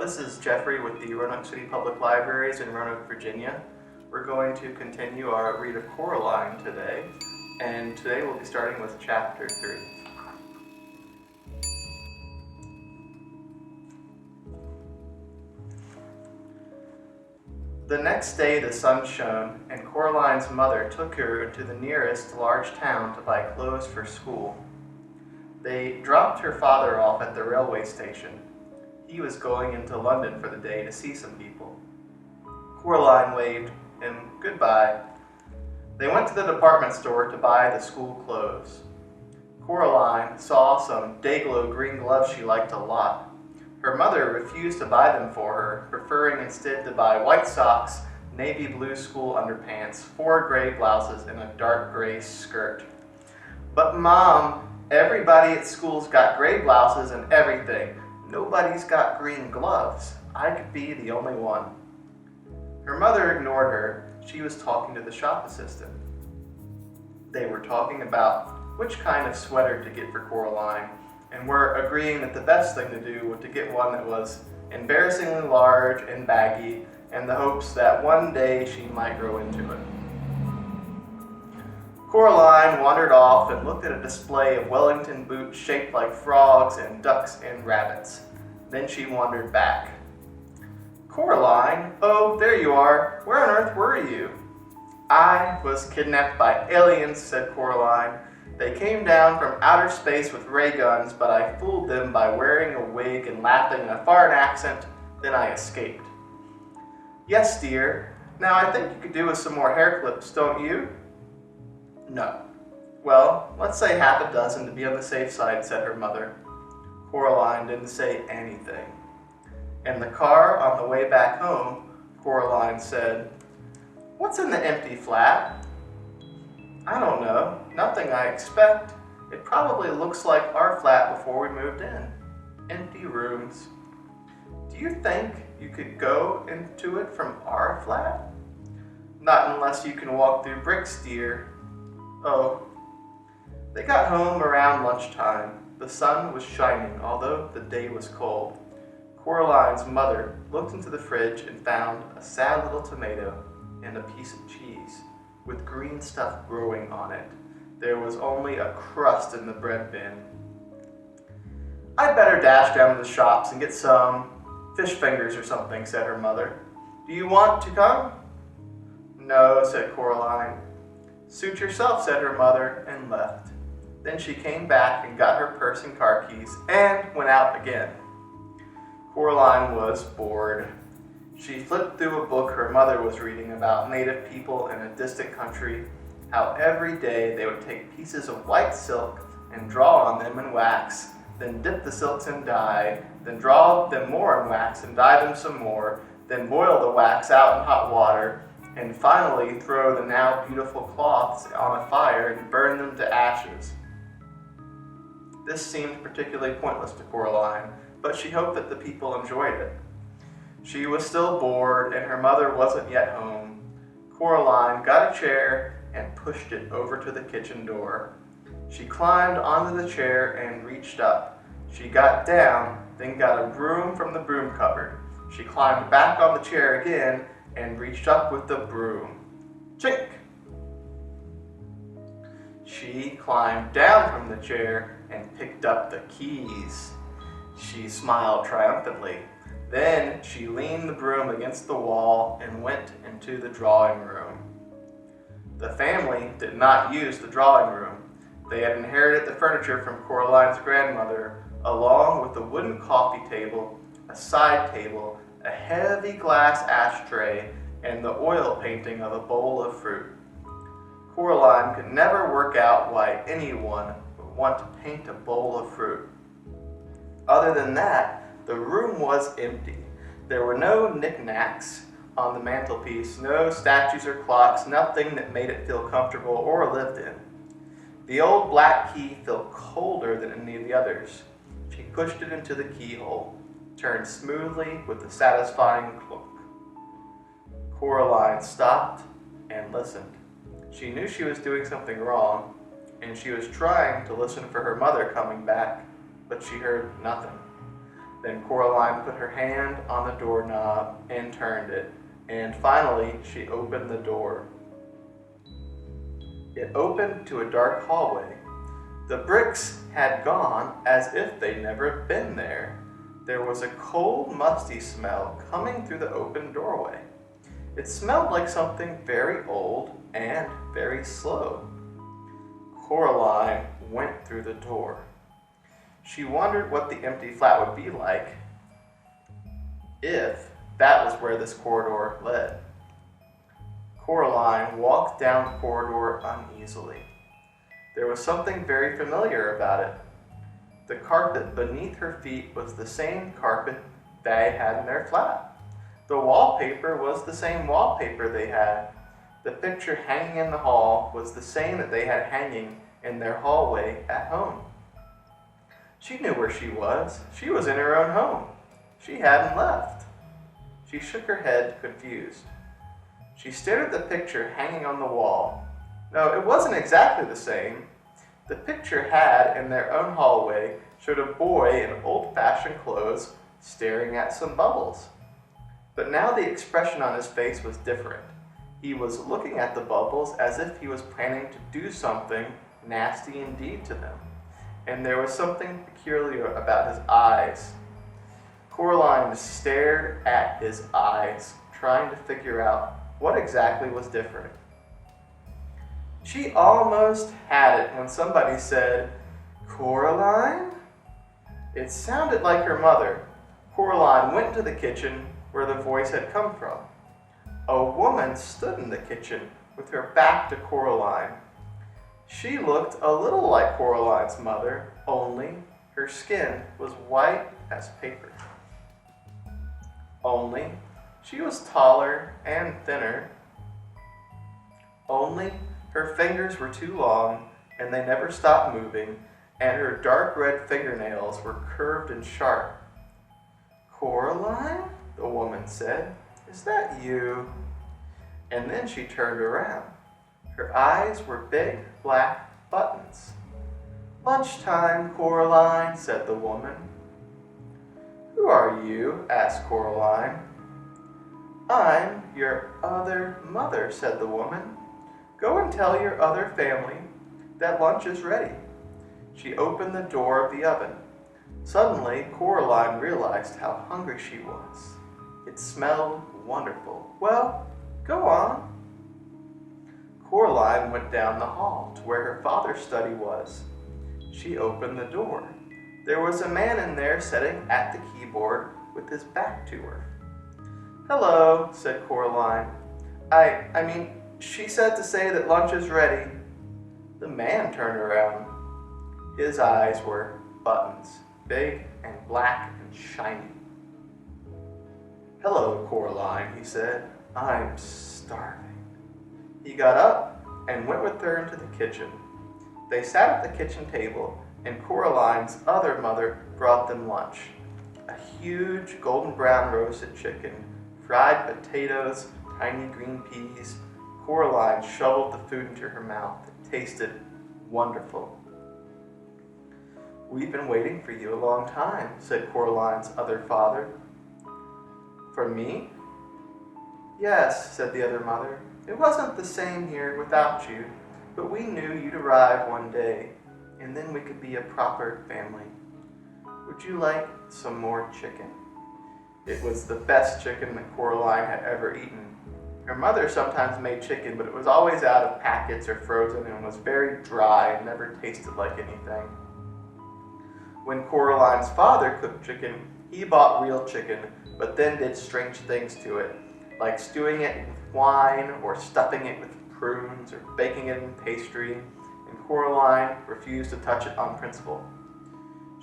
this is Jeffrey with the Roanoke City Public Libraries in Roanoke, Virginia. We're going to continue our read of Coraline today, and today we'll be starting with Chapter 3. The next day the sun shone, and Coraline's mother took her into the nearest large town to buy clothes for school. They dropped her father off at the railway station. He was going into London for the day to see some people. Coraline waved him goodbye. They went to the department store to buy the school clothes. Coraline saw some day-glow green gloves she liked a lot. Her mother refused to buy them for her, preferring instead to buy white socks, navy blue school underpants, 4 gray blouses, and a dark gray skirt. "But Mom, everybody at school's got gray blouses and everything. Nobody's got green gloves. I could be the only one." Her mother ignored her. She was talking to the shop assistant. They were talking about which kind of sweater to get for Coraline, and were agreeing that the best thing to do was to get one that was embarrassingly large and baggy, in the hopes that one day she might grow into it. Coraline wandered off and looked at a display of Wellington boots shaped like frogs and ducks and rabbits. Then she wandered back. "Coraline, oh, there you are. Where on earth were you?" "I was kidnapped by aliens," said Coraline. "They came down from outer space with ray guns, but I fooled them by wearing a wig and laughing in a foreign accent. Then I escaped." "Yes, dear. Now I think you could do with some more hair clips, don't you?" "No." "Well, let's say half a dozen to be on the safe side," said her mother. Coraline didn't say anything. In the car on the way back home, Coraline said, "What's in the empty flat?" "I don't know. Nothing I expect. It probably looks like our flat before we moved in. Empty rooms." "Do you think you could go into it from our flat?" "Not unless you can walk through bricks, dear." "Oh." They got home around lunchtime. The sun was shining, although the day was cold. Coraline's mother looked into the fridge and found a sad little tomato and a piece of cheese with green stuff growing on it. There was only a crust in the bread bin. "I'd better dash down to the shops and get some fish fingers or something," said her mother. "Do you want to come?" "No," said Coraline. "Suit yourself," said her mother, and left. Then she came back and got her purse and car keys and went out again. Coraline was bored. She flipped through a book her mother was reading about native people in a distant country, how every day they would take pieces of white silk and draw on them in wax, then dip the silks in dye, then draw them more in wax and dye them some more, then boil the wax out in hot water, and finally throw the now beautiful cloths on a fire and burn them to ashes. This seemed particularly pointless to Coraline, but she hoped that the people enjoyed it. She was still bored, and her mother wasn't yet home. Coraline got a chair and pushed it over to the kitchen door. She climbed onto the chair and reached up. She got down, then got a broom from the broom cupboard. She climbed back on the chair again and reached up with the broom. Chink! She climbed down from the chair and picked up the keys. She smiled triumphantly. Then she leaned the broom against the wall and went into the drawing room. The family did not use the drawing room. They had inherited the furniture from Coraline's grandmother, along with a wooden coffee table, a side table, a heavy glass ashtray, and the oil painting of a bowl of fruit. Coraline could never work out why anyone would want to paint a bowl of fruit. Other than that, the room was empty. There were no knickknacks on the mantelpiece, no statues or clocks, nothing that made it feel comfortable or lived in. The old black key felt colder than any of the others. She pushed it into the keyhole, turned smoothly with a satisfying clunk. Coraline stopped and listened. She knew she was doing something wrong, and she was trying to listen for her mother coming back, but she heard nothing. Then Coraline put her hand on the doorknob and turned it, and finally she opened the door. It opened to a dark hallway. The bricks had gone as if they'd never been there. There was a cold, musty smell coming through the open doorway. It smelled like something very old and very slow. Coraline went through the door. She wondered what the empty flat would be like if that was where this corridor led. Coraline walked down the corridor uneasily. There was something very familiar about it. The carpet beneath her feet was the same carpet they had in their flat. The wallpaper was the same wallpaper they had. The picture hanging in the hall was the same that they had hanging in their hallway at home. She knew where she was. She was in her own home. She hadn't left. She shook her head, confused. She stared at the picture hanging on the wall. No, it wasn't exactly the same. The picture had, in their own hallway, showed a boy in old-fashioned clothes staring at some bubbles. But now the expression on his face was different. He was looking at the bubbles as if he was planning to do something nasty indeed to them. And there was something peculiar about his eyes. Coraline stared at his eyes, trying to figure out what exactly was different. She almost had it when somebody said, "Coraline?" It sounded like her mother. Coraline went to the kitchen where the voice had come from. A woman stood in the kitchen with her back to Coraline. She looked a little like Coraline's mother, only her skin was white as paper. Only she was taller and thinner. Only her fingers were too long and they never stopped moving, and her dark red fingernails were curved and sharp. "Coraline?" the woman said. "Is that you?" And then she turned around. Her eyes were big black buttons. "Lunchtime, Coraline," said the woman. "Who are you?" asked Coraline. "I'm your other mother," said the woman. "Go and tell your other family that lunch is ready." She opened the door of the oven. Suddenly, Coraline realized how hungry she was. It smelled wonderful. "Well, go on." Coraline went down the hall to where her father's study was. She opened the door. There was a man in there sitting at the keyboard with his back to her. "Hello," said Coraline. I mean, she said to say that lunch is ready." The man turned around. His eyes were buttons, big and black and shiny. "Hello, Coraline," he said. "I'm starving." He got up and went with her into the kitchen. They sat at the kitchen table, and Coraline's other mother brought them lunch. A huge golden brown roasted chicken, fried potatoes, tiny green peas. Coraline shoveled the food into her mouth. It tasted wonderful. "We've been waiting for you a long time," said Coraline's other father. "For me?" "Yes," said the other mother. "It wasn't the same here without you, but we knew you'd arrive one day, and then we could be a proper family. Would you like some more chicken?" It was the best chicken that Coraline had ever eaten. Her mother sometimes made chicken, but it was always out of packets or frozen and was very dry and never tasted like anything. When Coraline's father cooked chicken, he bought real chicken, but then did strange things to it, like stewing it with wine or stuffing it with prunes or baking it in pastry, and Coraline refused to touch it on principle.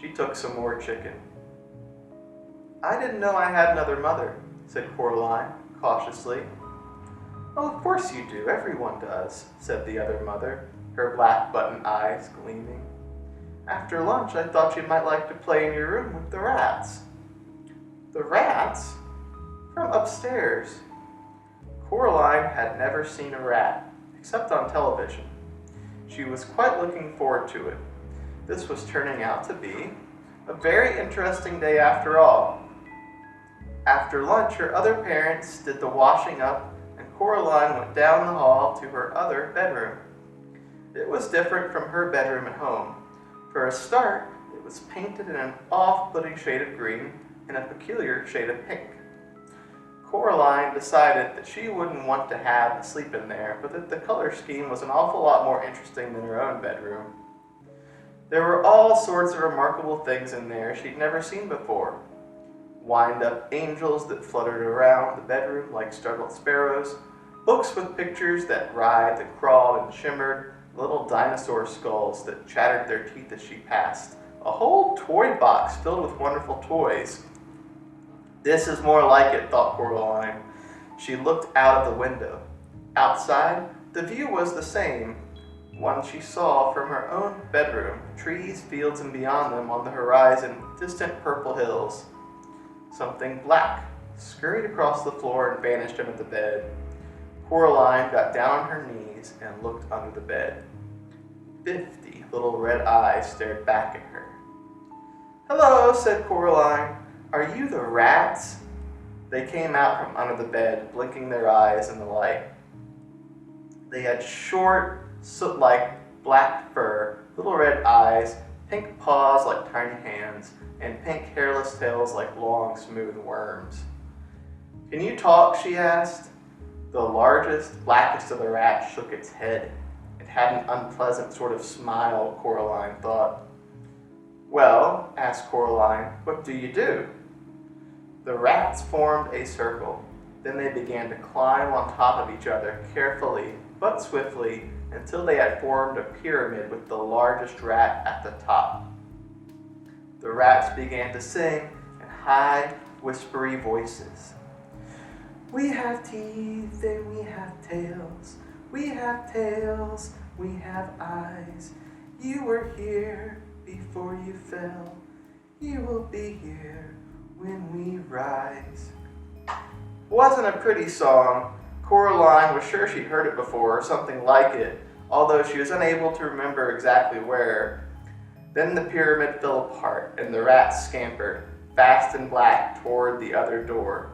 She took some more chicken. "I didn't know I had another mother," said Coraline, cautiously. "Oh, of course you do. Everyone does," said the other mother, her black button eyes gleaming. "After lunch, I thought you might like to play in your room with the rats." "The rats? From upstairs." Coraline had never seen a rat, except on television. She was quite looking forward to it. This was turning out to be A very interesting day after all. After lunch, her other parents did the washing up, and Coraline went down the hall to her other bedroom. It was different from her bedroom at home. For a start, it was painted in an off-putting shade of green and a peculiar shade of pink. Coraline decided that she wouldn't want to have a sleep in there, but that the color scheme was an awful lot more interesting than her own bedroom. There were all sorts of remarkable things in there she'd never seen before. Wind-up angels that fluttered around the bedroom like startled sparrows, books with pictures that writhed and crawled and shimmered, little dinosaur skulls that chattered their teeth as she passed, a whole toy box filled with wonderful toys. This is more like it, thought Coraline. She looked out of the window. Outside, the view was the same one she saw from her own bedroom, trees, fields, and beyond them on the horizon, distant purple hills. Something black scurried across the floor and vanished under the bed. Coraline got down on her knees and looked under the bed. 50 little red eyes stared back at her. "Hello," said Coraline. "Are you the rats?" They came out from under the bed, blinking their eyes in the light. They had short, soot-like black fur, little red eyes, pink paws like tiny hands, and pink hairless tails like long, smooth worms. "Can you talk?" she asked. The largest, blackest of the rats shook its head. It had an unpleasant sort of smile, Coraline thought. "Well," asked Coraline, "what do you do?" The rats formed a circle. Then they began to climb on top of each other, carefully but swiftly, until they had formed a pyramid with the largest rat at the top. The rats began to sing in high, whispery voices. "We have teeth and we have tails. We have tails, we have eyes. You were here before you fell. You will be here when we rise." It wasn't a pretty song. Coraline was sure she'd heard it before, or something like it, although she was unable to remember exactly where. Then the pyramid fell apart, and the rats scampered, fast and black, toward the other door.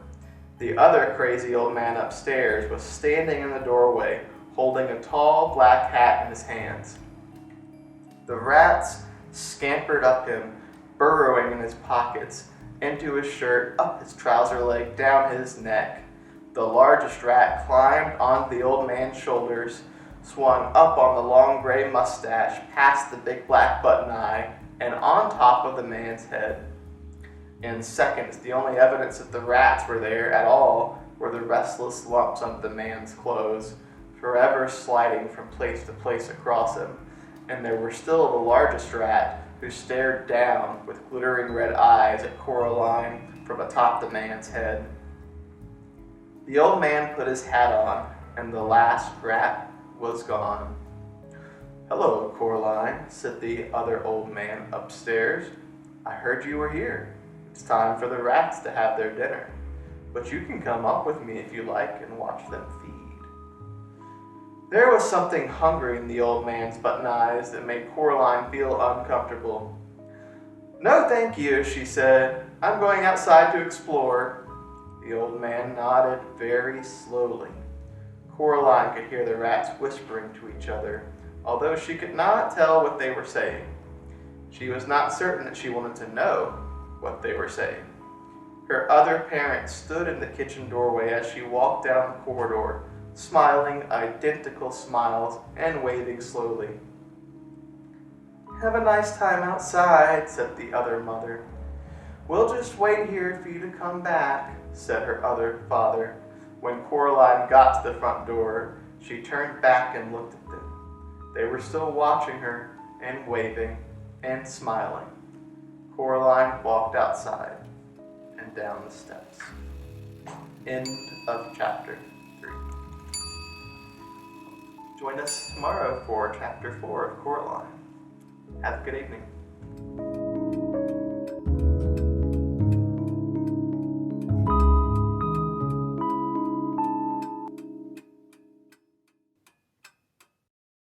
The other crazy old man upstairs was standing in the doorway, holding a tall black hat in his hands. The rats scampered up him, burrowing in his pockets, into his shirt, up his trouser leg, down his neck. The largest rat climbed onto the old man's shoulders, swung up on the long gray mustache, past the big black button eye, and on top of the man's head. In seconds, the only evidence that the rats were there at all were the restless lumps under the man's clothes, forever sliding from place to place across him, and there were still the largest rat, who stared down with glittering red eyes at Coraline from atop the man's head. The old man put his hat on, and the last rat was gone. "Hello, Coraline," said the other old man upstairs. "I heard you were here. It's time for the rats to have their dinner, but you can come up with me if you like and watch them feed." There was something hungry in the old man's button eyes that made Coraline feel uncomfortable. "No, thank you," she said. "I'm going outside to explore." The old man nodded very slowly. Coraline could hear the rats whispering to each other, although she could not tell what they were saying. She was not certain that she wanted to know what they were saying. Her other parents stood in the kitchen doorway as she walked down the corridor, smiling identical smiles and waving slowly. "Have a nice time outside," said the other mother. "We'll just wait here for you to come back," said her other father. When Coraline got to the front door, she turned back and looked at them. They were still watching her and waving and smiling. Coraline walked outside and down the steps. End of chapter 3. Join us tomorrow for chapter 4 of Coraline. Have a good evening.